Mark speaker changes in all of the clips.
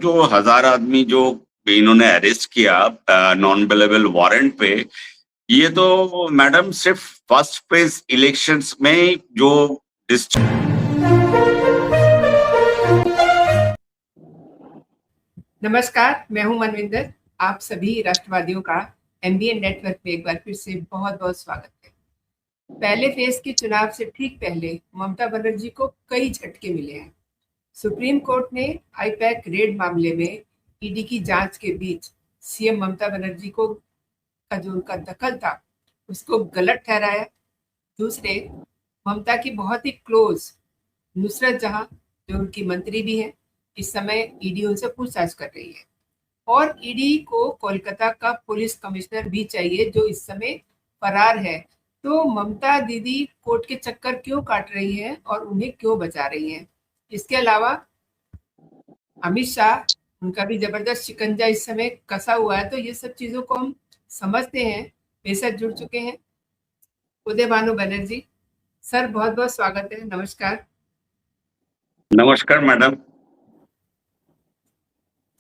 Speaker 1: जो 1000 आदमी जो इन्होंने अरेस्ट किया नॉन बेलेबल वारंट पे, ये तो मैडम सिर्फ फर्स्ट फेज इलेक्शंस में जो डिस्ट्रिक्ट।
Speaker 2: नमस्कार, मैं हूं मनविंदर। आप सभी राष्ट्रवादियों का एमबीएन नेटवर्क में एक बार फिर से बहुत-बहुत स्वागत है। पहले फेज के चुनाव से ठीक पहले ममता बनर्जी को कई झटके मिले हैं। सुप्रीम कोर्ट ने आईपैक रेड मामले में ईडी की जांच के बीच सीएम ममता बनर्जी को का जो उनका दखल था, उसको गलत ठहराया। दूसरे, ममता की बहुत ही क्लोज नुसरत जहां, जो उनकी मंत्री भी हैं, इस समय ईडी उनसे पूछताछ कर रही है। और ईडी को कोलकाता का पुलिस कमिश्नर भी चाहिए जो इस समय फरार है। तो ममता दीदी कोर्ट के चक्कर क्यों काट रही हैं और उन्हें क्यों बचा रही हैं? इसके अलावा अमित शाह, उनका भी जबरदस्त शिकंजा इस समय कसा हुआ है। तो ये सब चीजों को हम समझते हैं। मेरे साथ जुड़ चुके हैं उदय भानु बनर्जी सर, बहुत बहुत स्वागत है। नमस्कार
Speaker 1: नमस्कार मैडम।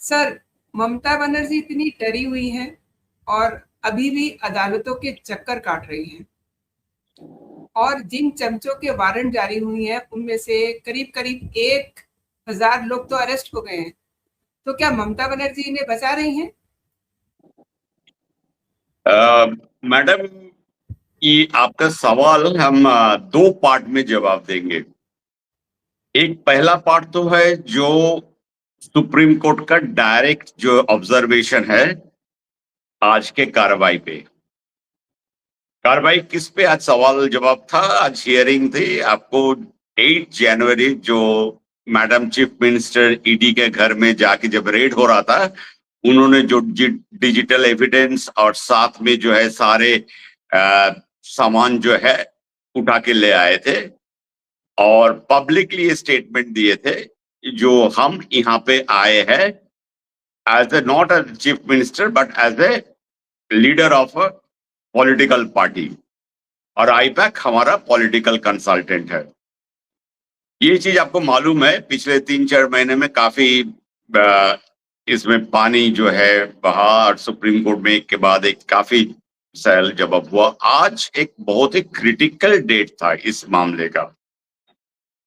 Speaker 2: सर, ममता बनर्जी इतनी डरी हुई हैं और अभी भी अदालतों के चक्कर काट रही हैं, और जिन चमचों के वारंट जारी हुई हैं उनमें से करीब करीब 1000 लोग तो अरेस्ट हो गए हैं। तो क्या ममता बनर्जी इन्हें बचा रही हैं?
Speaker 1: मैडम, ये आपका सवाल हम दो पार्ट में जवाब देंगे। एक पहला पार्ट तो है जो सुप्रीम कोर्ट का डायरेक्ट जो ऑब्जर्वेशन है आज के कार्रवाई पे। कार्रवाई किस पे आज सवाल जवाब था, आज हियरिंग थी। आपको 8 जनवरी जो मैडम चीफ मिनिस्टर ईडी के घर में जाके जब रेड हो रहा था, उन्होंने जो डिजिटल एविडेंस और साथ में जो है सारे सामान जो है उठा के ले आए थे और पब्लिकली ये स्टेटमेंट दिए थे जो हम यहाँ पे आए हैं as a not as chief minister but as a leader of a political party, और आईपैक हमारा पॉलिटिकल कंसल्टेंट है। ये चीज आपको मालूम है, पिछले 3-4 महीने में काफी इसमें पानी जो है बहा और सुप्रीम कोर्ट में एक के बाद एक काफी सैल जवाब हुआ। आज एक बहुत ही क्रिटिकल डेट था इस मामले का,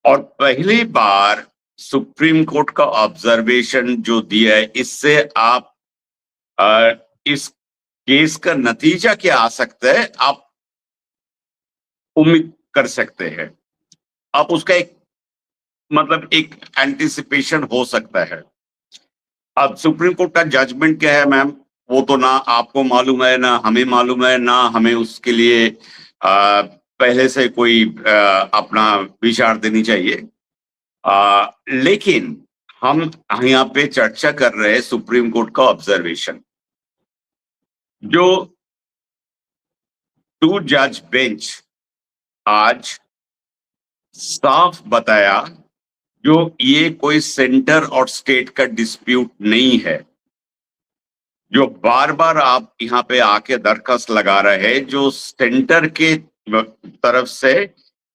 Speaker 1: और पहली बार सुप्रीम कोर्ट का ऑब्जर्वेशन जो दिया है, इससे आप इस केस का नतीजा क्या आ सकता है आप उम्मीद कर सकते हैं। आप उसका एक मतलब एक एंटिसिपेशन हो सकता है। अब सुप्रीम कोर्ट का जजमेंट क्या है मैम, वो तो ना आपको मालूम है ना हमें मालूम है, ना हमें उसके लिए पहले से कोई अपना विचार देनी चाहिए। लेकिन हम यहाँ पे चर्चा कर रहे हैं सुप्रीम कोर्ट का ऑब्जर्वेशन, जो 2 जज बेंच आज साफ बताया जो ये कोई सेंटर और स्टेट का डिस्प्यूट नहीं है। जो बार बार आप यहाँ पे आके दरखास्त लगा रहे हैं, जो सेंटर के तरफ से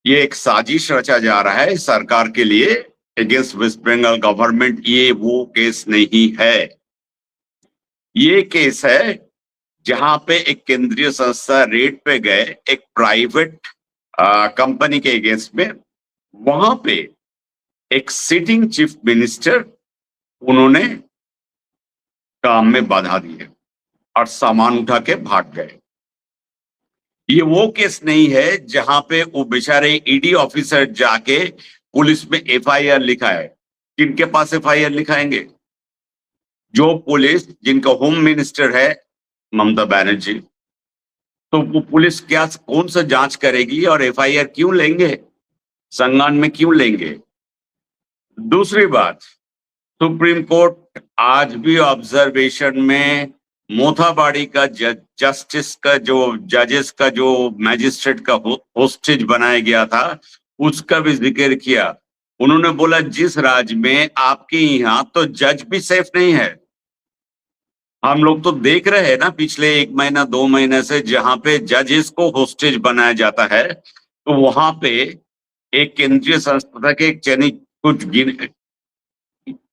Speaker 1: ये एक साजिश रचा जा रहा है सरकार के लिए अगेंस्ट वेस्ट बंगाल गवर्नमेंट, ये वो केस नहीं है। ये केस है जहां पे एक केंद्रीय संस्था रेड पे गए एक प्राइवेट कंपनी के अगेंस्ट में, वहां पे एक सिटिंग चीफ मिनिस्टर उन्होंने काम में बाधा दी है और सामान उठा के भाग गए। ये वो केस नहीं है जहां पे वो बेचारे ईडी ऑफिसर जाके पुलिस में एफआईआर लिखा है। किनके पास एफआईआर लिखाएंगे? जो पुलिस जिनका होम मिनिस्टर है ममता बनर्जी, तो वो पुलिस क्या कौन सा जांच करेगी और एफआईआर क्यों लेंगे, संज्ञान में क्यों लेंगे? दूसरी बात, सुप्रीम कोर्ट आज भी ऑब्जर्वेशन में मोथाबाड़ी का जस्टिस का जो जजेस का जो मैजिस्ट्रेट का होस्टेज बनाया गया था उसका भी जिक्र किया। उन्होंने बोला जिस राज्य में आपके यहाँ तो जज भी सेफ नहीं है। हम लोग तो देख रहे हैं ना पिछले 1 महीना 2 महीने से, जहां पे जजेस को होस्टेज बनाया जाता है, तो वहां पे एक केंद्रीय संस्था के चयनित कुछ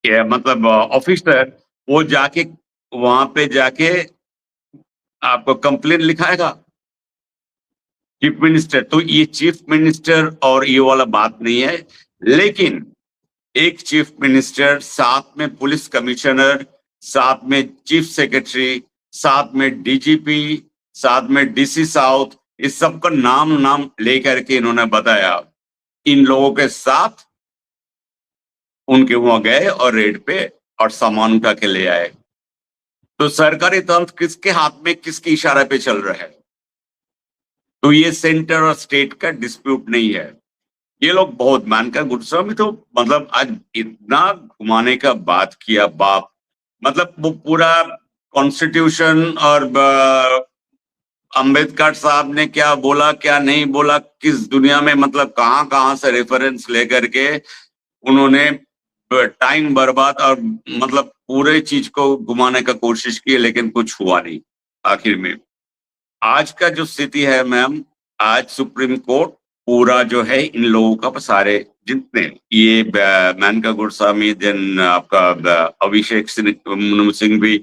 Speaker 1: मतलब ऑफिसर, वो जाके वहां पे जाके आपको कंप्लेन लिखाएगा चीफ मिनिस्टर। तो ये चीफ मिनिस्टर और ये वाला बात नहीं है, लेकिन एक चीफ मिनिस्टर, साथ में पुलिस कमिश्नर, साथ में चीफ सेक्रेटरी, साथ में डीजीपी, साथ में डीसी साउथ, इस सबका नाम नाम लेकर के इन्होंने बताया। इन लोगों के साथ उनके वहां गए और रेड पे और सामान उठा के ले आए। तो सरकारी तंत्र किसके हाथ में, किसके इशारे पे चल रहा है? तो ये सेंटर और स्टेट का डिस्प्यूट नहीं है। ये लोग बहुत मानकर गुस्सा में, तो मतलब आज इतना घुमाने का बात किया बाप, मतलब वो पूरा कॉन्स्टिट्यूशन और अंबेडकर साहब ने क्या बोला क्या नहीं बोला, किस दुनिया में, मतलब कहां कहां से रेफरेंस लेकर के उन्होंने टाइम बर्बाद और मतलब पूरे चीज को घुमाने का कोशिश की, लेकिन कुछ हुआ नहीं आखिर में। आज का जो स्थिति है मैम, आज सुप्रीम कोर्ट पूरा जो है इन लोगों का, सारे जितने ये मेनका गोस्वामी, देन आपका अभिषेक मनु सिंह भी,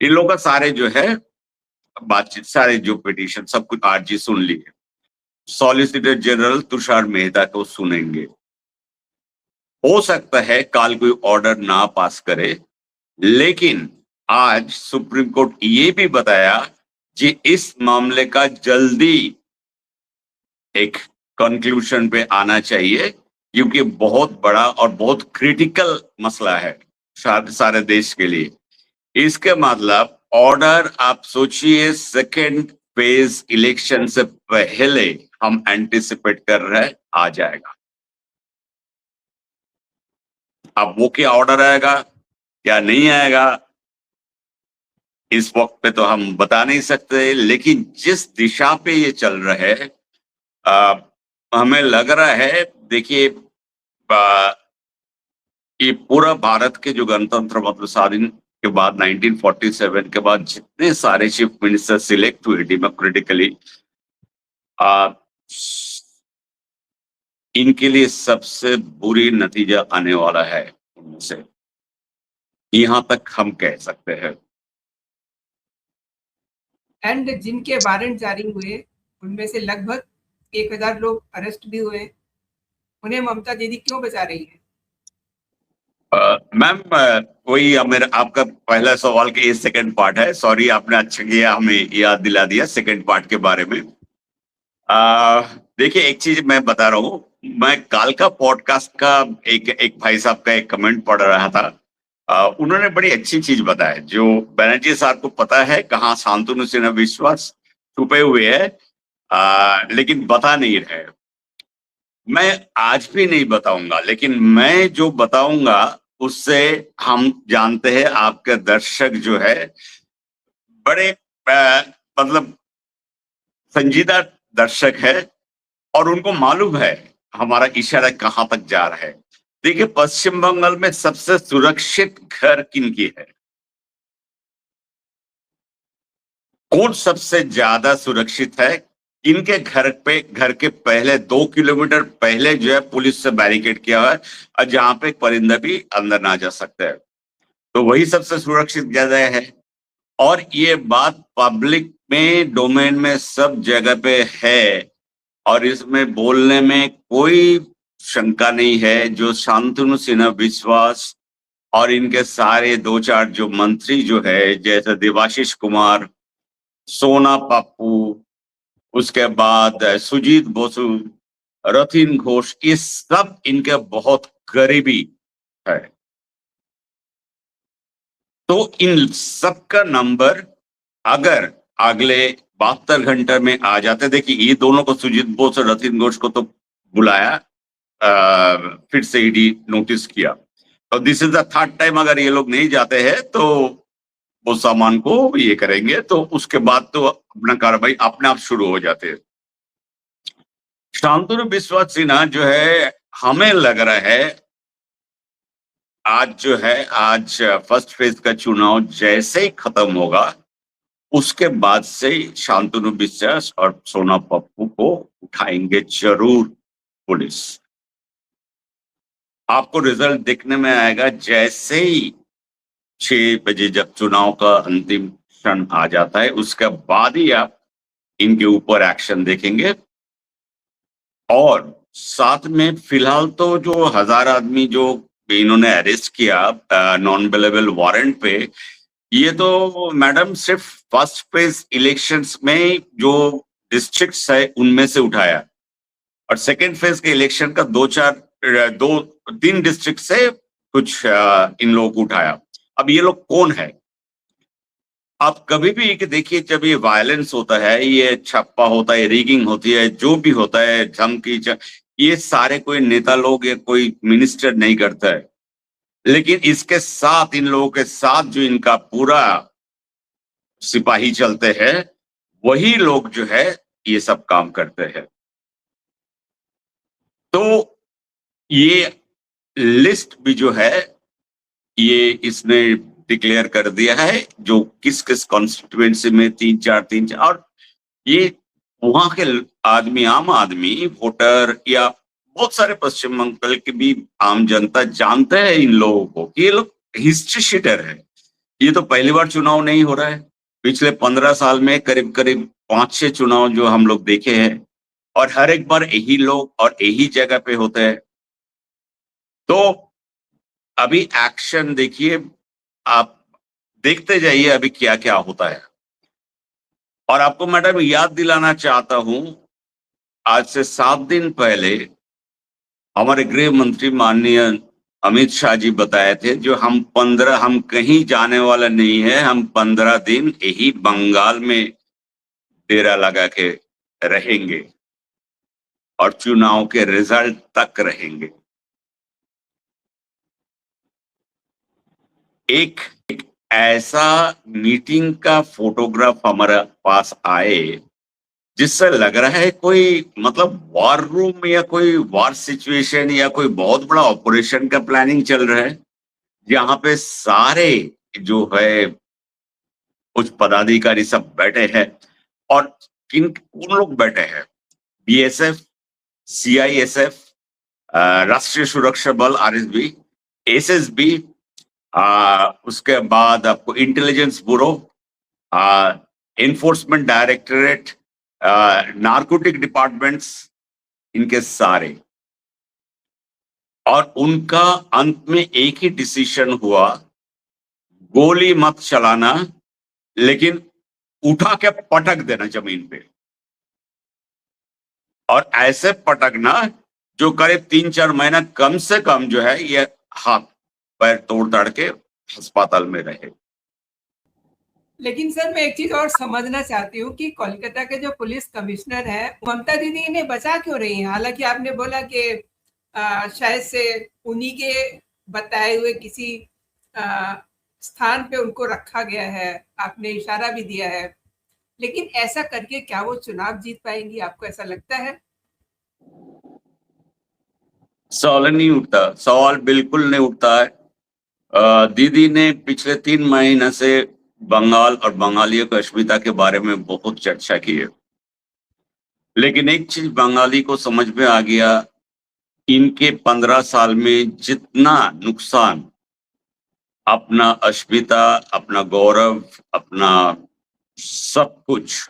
Speaker 1: इन लोगों का सारे जो है बातचीत, सारे जो पिटीशन सब कुछ आज ही सुन लिए। सॉलिसिटर जनरल तुषार मेहता को सुनेंगे। हो सकता है कल कोई ऑर्डर ना पास करे, लेकिन आज सुप्रीम कोर्ट ये भी बताया कि इस मामले का जल्दी एक कंक्लूजन पे आना चाहिए, क्योंकि बहुत बड़ा और बहुत क्रिटिकल मसला है सारे देश के लिए। इसके मतलब ऑर्डर आप सोचिए, सेकेंड फेज इलेक्शन से पहले हम एंटिसिपेट कर रहे हैं आ जाएगा। अब वो क्या ऑर्डर आएगा क्या नहीं आएगा, इस वक्त पे तो हम बता नहीं सकते, लेकिन जिस दिशा पे ये चल रहा है हमें लग रहा है, देखिए ये पूरा भारत के जो गणतंत्र मतलब स्वाधीन के बाद 1947 के बाद जितने सारे चीफ मिनिस्टर सिलेक्ट हुए डेमोक्रेटिकली, इनके लिए सबसे बुरी नतीजा आने वाला है उनमें से, यहां तक हम कह सकते हैं।
Speaker 2: एंड जिनके वारंट जारी हुए उनमें से लगभग 1000 लोग अरेस्ट भी हुए, उन्हें ममता दीदी क्यों बचा रही है?
Speaker 1: मैम वही मेरा आपका पहला सवाल के ये सेकंड पार्ट है, सॉरी आपने अच्छा किया हमें याद दिला दिया सेकंड पार्ट के बारे में। देखिए एक चीज मैं बता रहा हूँ, मैं कल का पॉडकास्ट का एक भाई साहब का एक कमेंट पढ़ रहा था। उन्होंने बड़ी अच्छी चीज बताया, जो बनर्जी साहब को पता है कहाँ शांतनु सिन्हा विश्वास छुपे हुए है, लेकिन बता नहीं रहे। मैं आज भी नहीं बताऊंगा, लेकिन मैं जो बताऊंगा उससे हम जानते हैं आपके दर्शक जो है बड़े मतलब संजीदा दर्शक है, और उनको मालूम है हमारा इशारा कहां तक जा रहा है। देखिए पश्चिम बंगाल में सबसे सुरक्षित घर किनकी है? कौन सबसे ज्यादा सुरक्षित है? इनके घर के पहले 2 किलोमीटर पहले जो है पुलिस से बैरिकेड किया हुआ है, और जहां पे परिंदा भी अंदर ना जा सकते हैं, तो वही सबसे सुरक्षित जगह है। और ये बात पब्लिक में डोमेन में सब जगह पे है, और इसमें बोलने में कोई शंका नहीं है। जो शांतनु सिन्हा विश्वास और इनके सारे 2-4 जो मंत्री जो है, जैसे देवाशीष कुमार, सोना पप्पू, उसके बाद सुजीत बोसु, रथिन घोष, ये सब इनके बहुत करीबी है। तो इन सबका नंबर अगर अगले 72 घंटे में आ जाते, देखिए ये दोनों को, सुजीत बोस और रथिन घोष को तो बुलाया, फिर से ईडी नोटिस किया, और this is the third time अगर ये लोग नहीं जाते हैं तो वो सामान को ये करेंगे, तो उसके बाद तो अपना कार्रवाई अपने आप शुरू हो जाते हैं। शांतनु विश्वास सिन्हा जो है, हमें लग रहा है आज जो है, आज फर्स्ट फेज का चुनाव जैसे ही खत्म होगा, उसके बाद से शांतनु विश्वास और सोना पप्पू को उठाएंगे जरूर पुलिस। आपको रिजल्ट दिखने में आएगा जैसे ही 6 बजे जब चुनाव का अंतिम क्षण आ जाता है, उसके बाद ही आप इनके ऊपर एक्शन देखेंगे। और साथ में फिलहाल तो जो 1000 आदमी जो इन्होंने अरेस्ट किया नॉन बेलेबल वारंट पे, ये तो मैडम सिर्फ फर्स्ट फेज इलेक्शंस में जो डिस्ट्रिक्ट्स है उनमें से उठाया, और सेकेंड फेज के इलेक्शन का 2-3 डिस्ट्रिक्ट से कुछ इन लोगों को उठाया। अब ये लोग कौन है? आप कभी भी कि देखिए, जब ये वायलेंस होता है, ये छप्पा होता है, रिगिंग होती है, जो भी होता है, धमकी, ये सारे कोई नेता लोग या कोई मिनिस्टर नहीं करता है। लेकिन इसके साथ, इन लोगों के साथ जो इनका पूरा सिपाही चलते हैं, वही लोग जो है ये सब काम करते हैं। तो ये लिस्ट भी जो है ये इसने डिक्लेयर कर दिया है, जो किस किस कॉन्स्टिट्यूएंसी में 3-4 और ये वहां के आदमी, आम आदमी, वोटर या बहुत सारे पश्चिम बंगाल के भी आम जनता जानते हैं इन लोगों को कि ये लोग हिस्ट्री शीटर है। ये तो पहली बार चुनाव नहीं हो रहा है। पिछले 15 साल में करीब करीब 5-6 चुनाव जो हम लोग देखे हैं, और हर एक बार यही लोग और यही जगह पे होते हैं। तो अभी एक्शन देखिए, आप देखते जाइए अभी क्या क्या होता है। और आपको मैडम याद दिलाना चाहता हूं, आज से 7 दिन पहले हमारे गृह मंत्री माननीय अमित शाह जी बताए थे, जो हम कहीं जाने वाला नहीं है, हम 15 दिन यही बंगाल में डेरा लगा के रहेंगे और चुनाव के रिजल्ट तक रहेंगे। एक ऐसा मीटिंग का फोटोग्राफ हमारे पास आए जिससे लग रहा है कोई मतलब वॉर रूम या कोई वॉर सिचुएशन या कोई बहुत बड़ा ऑपरेशन का प्लानिंग चल रहा है, जहां पे सारे जो है कुछ पदाधिकारी सब बैठे हैं। और किन कौन लोग बैठे हैं? बीएसएफ, सीआईएसएफ, राष्ट्रीय सुरक्षा बल आरएसबी, एसएसबी, उसके बाद आपको intelligence bureau, enforcement directorate, narcotic departments, इनके सारे। और उनका अंत में एक ही डिसीजन हुआ, गोली मत चलाना, लेकिन उठा के पटक देना जमीन पे। और ऐसे पटकना जो करीब 3-4 महीना कम से कम जो है ये हाथ पैर तोड़ ताड़ के अस्पताल में रहे।
Speaker 2: लेकिन सर, मैं एक चीज और समझना चाहती हूँ कि कोलकाता के जो पुलिस कमिश्नर है, ममता दीदी इन्हें बचा क्यों रही है? हालांकि आपने बोला कि शायद से उन्हीं के बताए हुए किसी स्थान पे उनको रखा गया है, आपने इशारा भी दिया है, लेकिन ऐसा करके क्या वो चुनाव जीत पाएंगी? आपको ऐसा लगता है?
Speaker 1: सवाल नहीं उठता, सवाल बिल्कुल नहीं उठता है। दीदी ने पिछले 3 महीने से बंगाल और बंगालियों की अस्मिता के बारे में बहुत चर्चा की है, लेकिन एक चीज बंगाली को समझ में आ गया, इनके 15 साल में जितना नुकसान अपना अस्मिता, अपना गौरव, अपना सब कुछ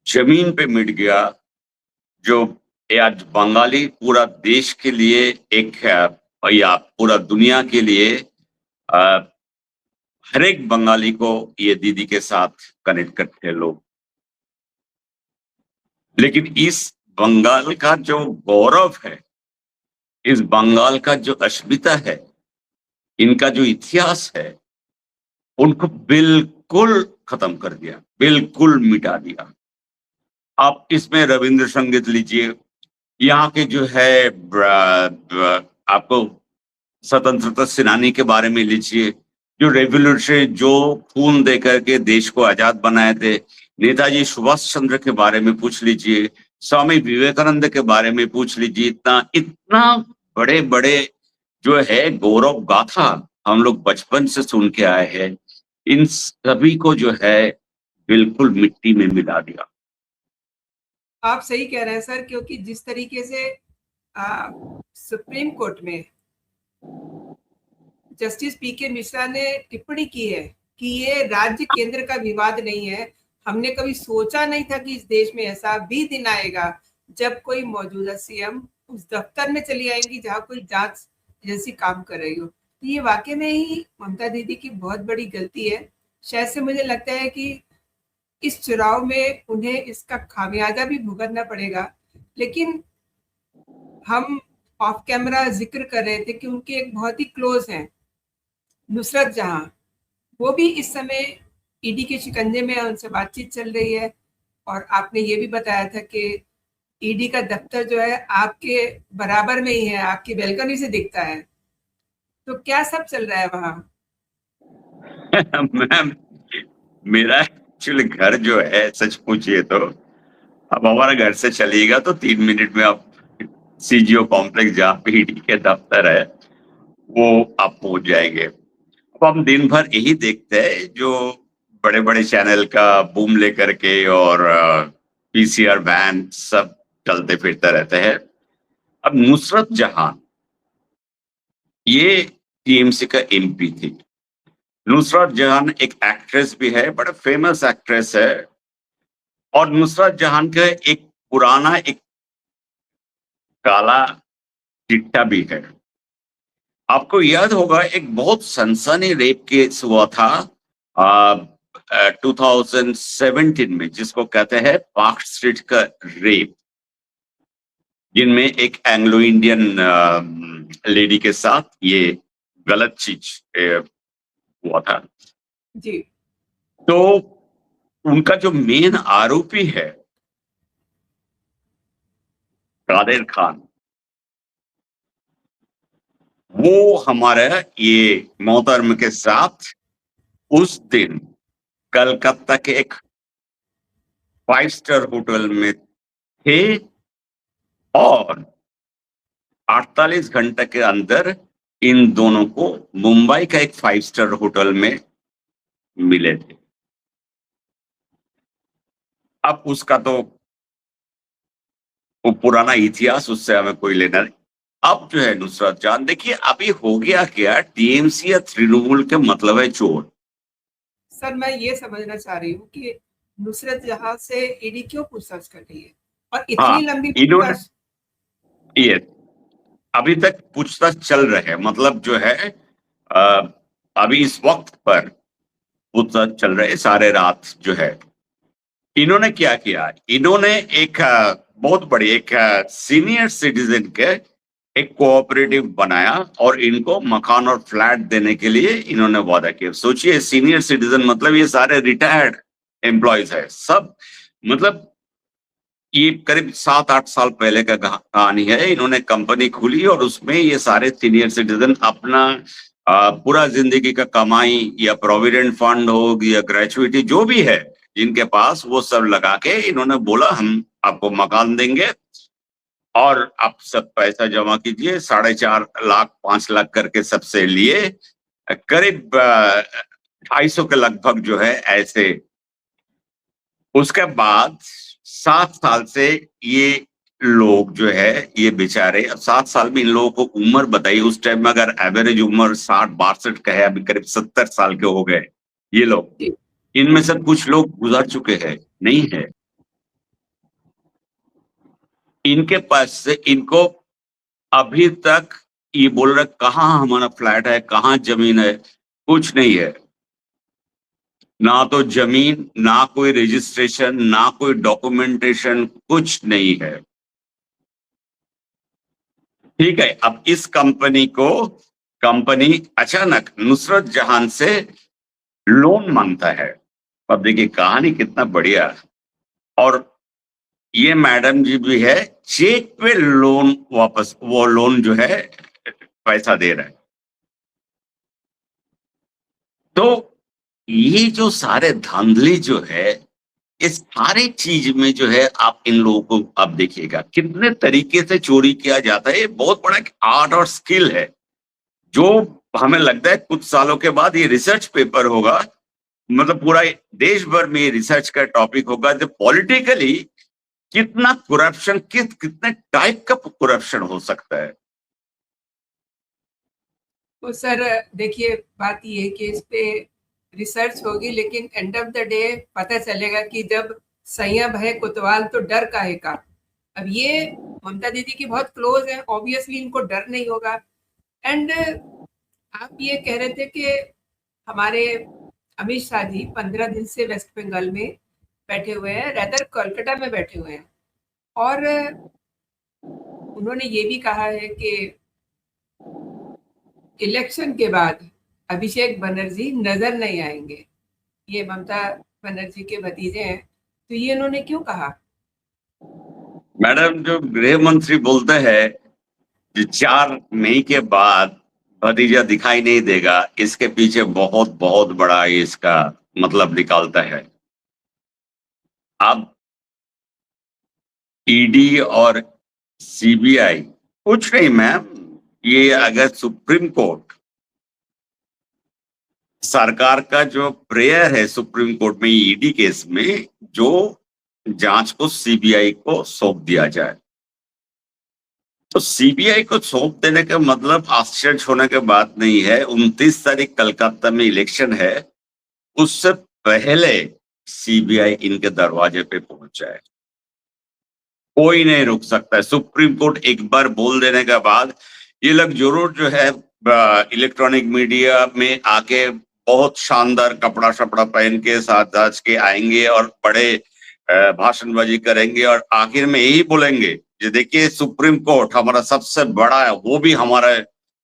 Speaker 1: जमीन पे मिट गया, जो आज बंगाली पूरा देश के लिए एक या पूरा दुनिया के लिए हर एक बंगाली को ये दीदी के साथ कनेक्ट करते हैं लोग। लेकिन इस बंगाल का जो गौरव है, इस बंगाल का जो अस्मिता है, इनका जो इतिहास है, उनको बिल्कुल खत्म कर दिया, बिल्कुल मिटा दिया। आप इसमें रविंद्र संगीत लीजिए, यहाँ के जो है आपको स्वतंत्रता सेनानी के बारे में लीजिए, जो रेवोल्यूशन, जो खून दे करके देश को आजाद बनाए थे, नेताजी सुभाष चंद्र के बारे में पूछ लीजिए, स्वामी विवेकानंद के बारे में पूछ लीजिए। इतना इतना बड़े बड़े जो है गौरव गाथा हम लोग बचपन से सुन के आए हैं, इन सभी को जो है बिल्कुल मिट्टी में मिला दिया।
Speaker 2: आप सही कह रहे हैं सर, क्योंकि जिस तरीके से सुप्रीम कोर्ट में जस्टिस पीके मिश्रा ने टिप्पणी की है कि ये राज्य केंद्र का विवाद नहीं है। हमने कभी सोचा नहीं था कि इस देश में ऐसा भी दिन आएगा जब कोई मौजूदा सीएम उस दफ्तर में चली आएंगी जहां कोई जांच एजेंसी काम कर रही हो। तो ये वाकई में ही ममता दीदी की बहुत बड़ी गलती है। शायद से मुझे लगता है कि इस चुनाव में उन्हें इसका खामियाजा भी भुगतना पड़ेगा। लेकिन हम ऑफ कैमरा जिक्र कर रहे थे कि उनके एक बहुत ही क्लोज हैं नुसरत जहां, वो भी इस समय ईडी के शिकंजे में, उनसे बातचीत चल रही है। और आपने ये भी बताया था कि ईडी का दफ्तर जो है आपके बराबर में ही है, आपकी बैल्कनी से दिखता है। तो क्या सब चल रहा है वहां?
Speaker 1: मैम, मेरा एक्चुअली घर जो है, सच पूछिए तो अब हमारा घर से चलिएगा तो 3 मिनट में आप सीजीओ कॉम्प्लेक्स जहाँ पे ईडी के दफ्तर है वो आप पहुंच जाएंगे। अब हम दिन भर यही देखते हैं जो बड़े बड़े चैनल का बूम लेकर के और पीसीआर वैन सब चलते फिरते रहते हैं। अब नुसरत जहां ये टीएमसी का एमपी थी। नुसरत जहान एक एक्ट्रेस भी है, बड़ा फेमस एक्ट्रेस है। और नुसरत जहान का एक पुराना एक काला चिट्टा भी है। आपको याद होगा एक बहुत सनसनी रेप केस हुआ था 2017 में, जिसको कहते हैं पार्क स्ट्रीट का रेप, जिनमें एक एंग्लो इंडियन लेडी के साथ ये गलत चीज हुआ था।
Speaker 2: जी।
Speaker 1: तो उनका जो मेन आरोपी है कादिर खान, वो हमारे ये मोहतरम के साथ उस दिन कलकत्ता के एक 5 स्टार होटल में थे और 48 घंटे के अंदर इन दोनों को मुंबई का एक 5 स्टार होटल में मिले थे। अब उसका तो वो पुराना इतिहास, उससे हमें कोई लेना नहीं। अब जो है नुसरत जान, देखिए अभी हो गया क्या, टीएमसी या तृणमूल के मतलब है चोर।
Speaker 2: सर मैं ये समझना चाह रही हूँ कि नुसरत जहां से ईडी क्यों पूछताछ कर रही है और
Speaker 1: हाँ,
Speaker 2: इतनी लंबी
Speaker 1: इन्होंने
Speaker 2: पूछताछ?
Speaker 1: ये अभी तक पूछताछ चल रहे हैं, मतलब जो है अभी इस वक्त पर पूछताछ चल रहे सारे रात जो है। इन्होंने क्या किया, इन्होंने एक बहुत बड़ी एक सीनियर सिटीजन के एक कोऑपरेटिव बनाया और इनको मकान और फ्लैट देने के लिए इन्होंने वादा किया। सोचिए, सीनियर सिटीजन मतलब ये सारे रिटायर्ड एम्प्लॉयज है सब। मतलब ये करीब 7-8 साल पहले का कहानी है। इन्होंने कंपनी खुली और उसमें ये सारे सीनियर सिटीजन अपना पूरा जिंदगी का कमाई या प्रोविडेंट फंड हो या ग्रेचुइटी जो भी है जिनके पास, वो सब लगा के इन्होंने बोला हम आपको मकान देंगे और आप सब पैसा जमा कीजिए। 4.5 लाख 5 लाख करके सबसे लिए, करीब 250 के लगभग जो है ऐसे। उसके बाद 7 साल से ये लोग जो है ये बेचारे, अब 7 साल में इन लोगों को उम्र बताइए, उस टाइम में अगर एवरेज उम्र 60-62 का है, अभी करीब 70 साल के हो गए ये लोग। इनमें से कुछ लोग गुजर चुके हैं, नहीं है इनके पास से। इनको अभी तक ये बोल रहे कहाँ हमारा फ्लैट है, कहाँ जमीन है, कुछ नहीं है। ना तो जमीन, ना कोई रजिस्ट्रेशन, ना कोई डॉक्यूमेंटेशन, कुछ नहीं है। ठीक है, अब इस कंपनी अचानक नुसरत जहान से लोन मांगता है। अब देखिए कहानी कितना बढ़िया। और ये मैडम जी भी है, चेक पे लोन वापस, वो लोन जो है पैसा दे रहा है। तो ये जो सारे धांधली जो है, इस सारे चीज में जो है आप इन लोगों को अब देखिएगा कितने तरीके से चोरी किया जाता है। ये बहुत बड़ा आर्ट और स्किल है जो हमें लगता है कुछ सालों के बाद ये रिसर्च पेपर होगा, मतलब पूरा देश भर में रिसर्च का टॉपिक होगा। जब पॉलिटिकली कितना करप्शन, कितने टाइप का करप्शन हो सकता है?
Speaker 2: तो सर देखिए, बात ये है कि इस पे रिसर्च होगी, लेकिन एंड ऑफ द डे पता चलेगा कि जब सैया भय कोतवाल तो डर काहे का। अब ये ममता दीदी की बहुत क्लोज है, ऑब्वियसली इनको डर नहीं होगा। एंड आप ये कह रहे थे कि हमारे अमित शाह जी 15 दिन से वेस्ट बंगाल में बैठे हुए हैं, रेदर कोलकाता में बैठे हुए हैं, और उन्होंने ये भी कहा है कि इलेक्शन के बाद अभिषेक बनर्जी नजर नहीं आएंगे। ये ममता बनर्जी के भतीजे हैं, तो ये इन्होंने क्यों कहा?
Speaker 1: मैडम, जो गृह मंत्री बोलते हैं कि 4 मई के बाद भतीजा दिखाई नहीं देगा, इसके पीछे बहुत बहुत बड़ा इसका मतलब निकालता है। अब ईडी और सीबीआई कुछ नहीं मैम, ये अगर सुप्रीम कोर्ट सरकार का जो प्रेयर है सुप्रीम कोर्ट में ईडी केस में, जो जांच को सीबीआई को सौंप दिया जाए, तो सीबीआई को सौंप देने का मतलब आश्चर्य होने के बात नहीं है। 29 तारीख कलकत्ता में इलेक्शन है, उससे पहले सीबीआई इनके दरवाजे पे पहुंच जाए, कोई नहीं रुक सकता है। सुप्रीम कोर्ट एक बार बोल देने के बाद ये लोग जरूर जो है इलेक्ट्रॉनिक मीडिया में आके बहुत शानदार कपड़ा शपड़ा पहन के साथ साज के आएंगे और बड़े भाषणबाजी करेंगे और आखिर में यही बोलेंगे कि देखिए सुप्रीम कोर्ट हमारा सबसे बड़ा है, वो भी हमारे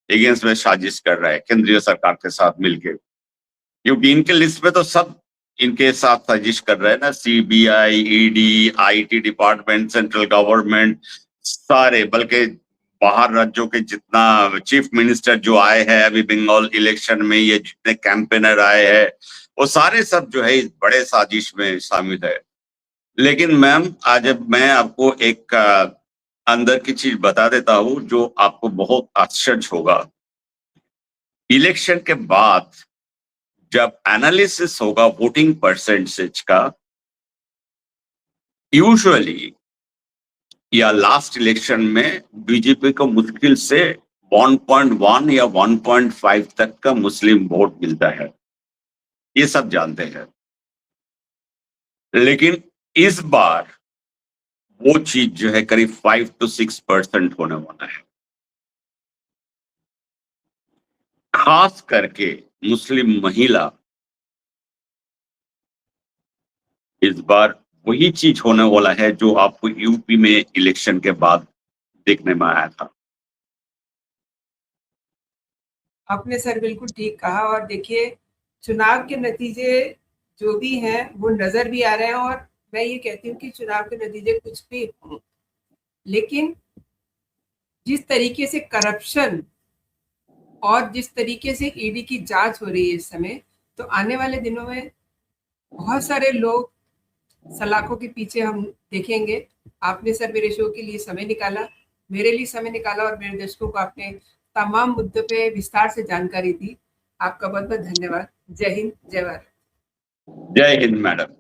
Speaker 1: अगेंस्ट में साजिश कर रहा है केंद्रीय सरकार के साथ मिलके, क्योंकि इनके लिस्ट में तो सब इनके साथ साजिश कर रहे हैं ना, CBI, ED, IT department, central government, सारे, बल्कि बाहर राज्यों के जितना चीफ मिनिस्टर जो आए हैं अभी बंगाल इलेक्शन में, ये जितने कैंपेनर आए हैं, वो सारे सब जो है इस बड़े साजिश में शामिल है। लेकिन मैम, आज अब मैं आपको एक अंदर की चीज बता देता हूं जो आपको बहुत आश्चर्य होगा। इलेक्शन के बाद जब एनालिसिस होगा वोटिंग परसेंटेज का, यूजुअली या लास्ट इलेक्शन में बीजेपी को मुश्किल से 1.1 या 1.5 तक का मुस्लिम वोट मिलता है, ये सब जानते हैं। लेकिन इस बार वो चीज जो है करीब 5 to 6% होने वाला है। खास करके मुस्लिम महिला इस बार वही चीज होने वाला है जो आपको यूपी में इलेक्शन के बाद देखने में आया था।
Speaker 2: आपने सर बिल्कुल ठीक कहा। और देखिए, चुनाव के नतीजे जो भी हैं वो नजर भी आ रहे हैं, और मैं ये कहती हूँ कि चुनाव के नतीजे कुछ भी हों, लेकिन जिस तरीके से करप्शन और जिस तरीके से ईडी की जांच हो रही है इस समय, तो आने वाले दिनों में बहुत सारे लोग सलाखों के पीछे हम देखेंगे। आपने सर मेरे शो के लिए समय निकाला, मेरे लिए समय निकाला, और मेरे दर्शकों को आपने तमाम मुद्दों पे विस्तार से जानकारी दी। आपका बहुत बहुत धन्यवाद। जय हिंद, जय भारत।
Speaker 1: जय हिंद मैडम।